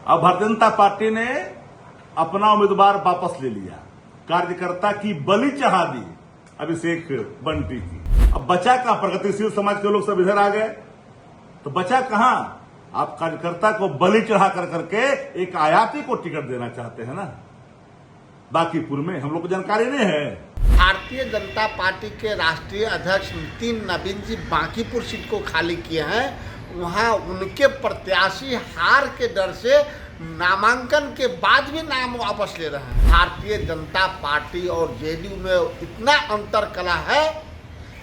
अब भारतीय जनता पार्टी ने अपना उम्मीदवार वापस ले लिया। कार्यकर्ता की बलि चढ़ा दी अभिषेक बंटी की। अब बचा कहां? प्रगतिशील समाज के लोग सब इधर आ गए, तो बचा कहां? आप कार्यकर्ता को बलि चढ़ा कर करके एक आयाती को टिकट देना चाहते हैं ना। बांकीपुर में हम लोग को जानकारी नहीं है। भारतीय जनता पार्टी के राष्ट्रीय अध्यक्ष नितिन नवीन जी बांकीपुर सीट को खाली किए हैं। वहां उनके प्रत्याशी हार के डर से नामांकन के बाद भी नाम वापस ले रहे हैं। भारतीय जनता पार्टी और जेडीयू में इतना अंतर कला है,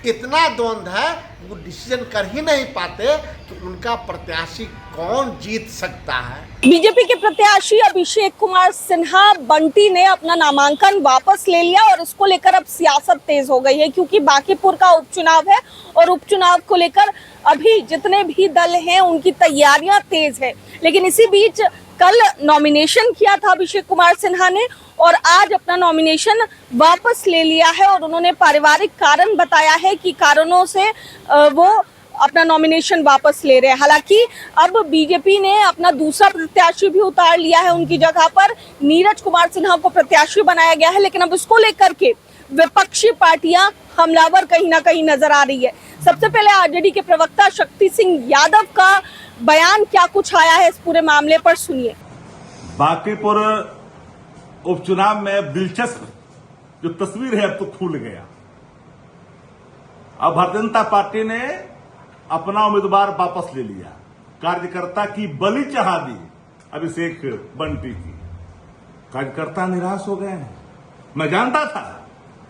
इतना द्वंद्व है, वो डिसीजन कर ही नहीं पाते कि उनका प्रत्याशी कौन जीत सकता है। बीजेपी के प्रत्याशी अभिषेक कुमार सिन्हा बंटी ने अपना नामांकन वापस ले लिया और इसको लेकर अब सियासत तेज हो गई है, क्योंकि बांकीपुर का उपचुनाव है और उपचुनाव को लेकर अभी जितने भी दल हैं उनकी तैयारियां तेज है। लेकिन इसी बीच कल नॉमिनेशन किया था अभिषेक कुमार सिन्हा ने और आज अपना नॉमिनेशन वापस ले लिया है और उन्होंने पारिवारिक कारण बताया है कि कारणों से वो अपना नॉमिनेशन वापस ले रहे हैं। हालांकि अब बीजेपी ने अपना दूसरा प्रत्याशी भी उतार लिया है, उनकी जगह पर नीरज कुमार सिन्हा को प्रत्याशी बनाया गया है। लेकिन अब इसको लेकर के विपक्षी पार्टियां हमलावर कहीं ना कहीं नजर आ रही है। सबसे पहले आरजेडी के प्रवक्ता शक्ति सिंह यादव का बयान क्या कुछ आया है इस पूरे मामले पर, सुनिए। बांकीपुर उपचुनाव में दिलचस्प जो तस्वीर है अब तो खुल गया। अब भारतीय जनता पार्टी ने अपना उम्मीदवार वापस ले लिया। कार्यकर्ता की बलि चढ़ा दी अभिषेक बंटी की। कार्यकर्ता निराश हो गए हैं। मैं जानता था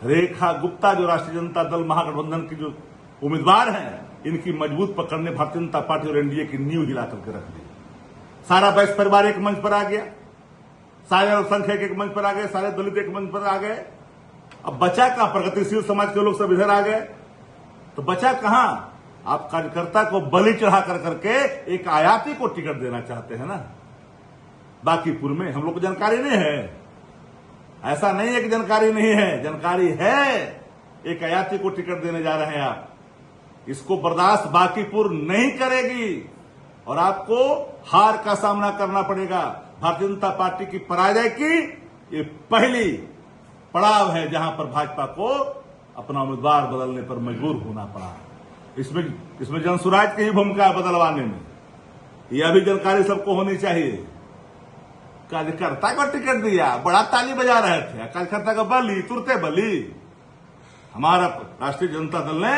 रेखा गुप्ता जो राष्ट्रीय जनता दल महागठबंधन की जो उम्मीदवार हैं, इनकी मजबूत पकड़ ने भारतीय जनता पार्टी और एनडीए की नींव हिला करके रख दी। सारा वैश्य परिवार एक मंच पर आ गया, सारे अल्पसंख्यक एक मंच पर आ गए, सारे दलित एक मंच पर आ गए। अब बचा कहां? प्रगतिशील समाज के लोग सब इधर आ गए, तो बचा कहां? आप कार्यकर्ता को बलि चढ़ा कर करके एक आयाती को टिकट देना चाहते हैं ना। बांकीपुर में हम लोग को जानकारी नहीं है। ऐसा नहीं है कि जानकारी नहीं है, जानकारी है। एक आयाती को टिकट देने जा रहे हैं आप। इसको बर्दाश्त बांकीपुर नहीं करेगी और आपको हार का सामना करना पड़ेगा। भारतीय जनता पार्टी की पराजय की ये पहली पड़ाव है जहां पर भाजपा को अपना उम्मीदवार बदलने पर मजबूर होना पड़ा। इसमें जनसुराज की ही भूमिका बदलवाने में, यह भी जानकारी सबको होनी चाहिए। कार्यकर्ता को टिकट दिया, बड़ा ताली बजा रहे थे। कार्यकर्ता का बलि, तुरते बलि। हमारा राष्ट्रीय जनता दल ने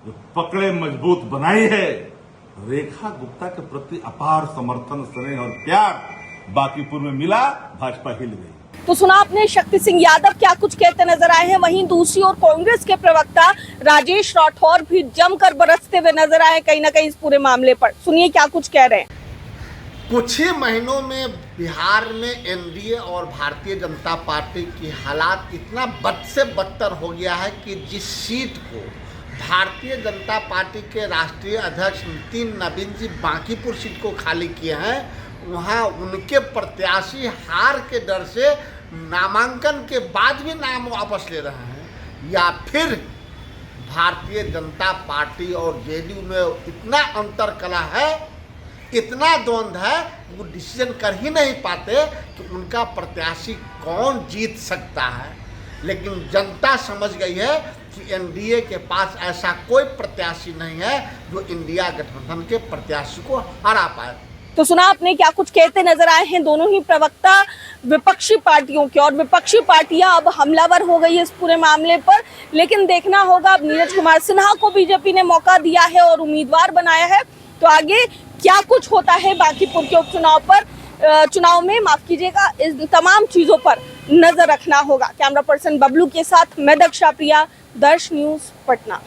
जो पकड़े मजबूत बनाई है, रेखा गुप्ता के प्रति अपार समर्थन, स्नेह और प्यार बांकीपुर में मिला। भाजपा हिल गई। तो सुना आपने शक्ति सिंह यादव क्या कुछ कहते नजर आए हैं। वहीं दूसरी ओर कांग्रेस के प्रवक्ता राजेश राठौर भी जमकर बरसते हुए नजर आए कहीं ना कहीं इस पूरे मामले पर। सुनिए क्या कुछ कह रहे हैं। कुछ ही महीनों में बिहार में एनडीए और भारतीय जनता पार्टी की हालात इतना बद से बदतर हो गया है कि जिस सीट को भारतीय जनता पार्टी के राष्ट्रीय अध्यक्ष नितिन नवीन जी बांकीपुर सीट को खाली किए हैं, वहां उनके प्रत्याशी हार के डर से नामांकन के बाद भी नाम वापस ले रहे हैं। या फिर भारतीय जनता पार्टी और जेडीयू में इतना अंतर कला है, इतना द्वंद्व है, वो डिसीजन कर ही नहीं पाते कि उनका प्रत्याशी कौन जीत सकता है। लेकिन जनता समझ गई है कि एनडीए के पास ऐसा कोई प्रत्याशी नहीं है जो इंडिया गठबंधन के प्रत्याशी को हरा पाए। तो सुना आपने क्या कुछ कहते नजर आए हैं दोनों ही प्रवक्ता विपक्षी पार्टियों के, और विपक्षी पार्टियां अब हमलावर हो गई है इस पूरे मामले पर। लेकिन देखना होगा, अब नीरज कुमार सिन्हा को बीजेपी ने मौका दिया है और उम्मीदवार बनाया है, तो आगे क्या कुछ होता है बांकीपुर के उपचुनाव पर, चुनाव में, माफ कीजिएगा, इन तमाम चीजों पर नजर रखना होगा। कैमरा पर्सन बबलू के साथ मैं दक्षा प्रिया, दर्श न्यूज पटना।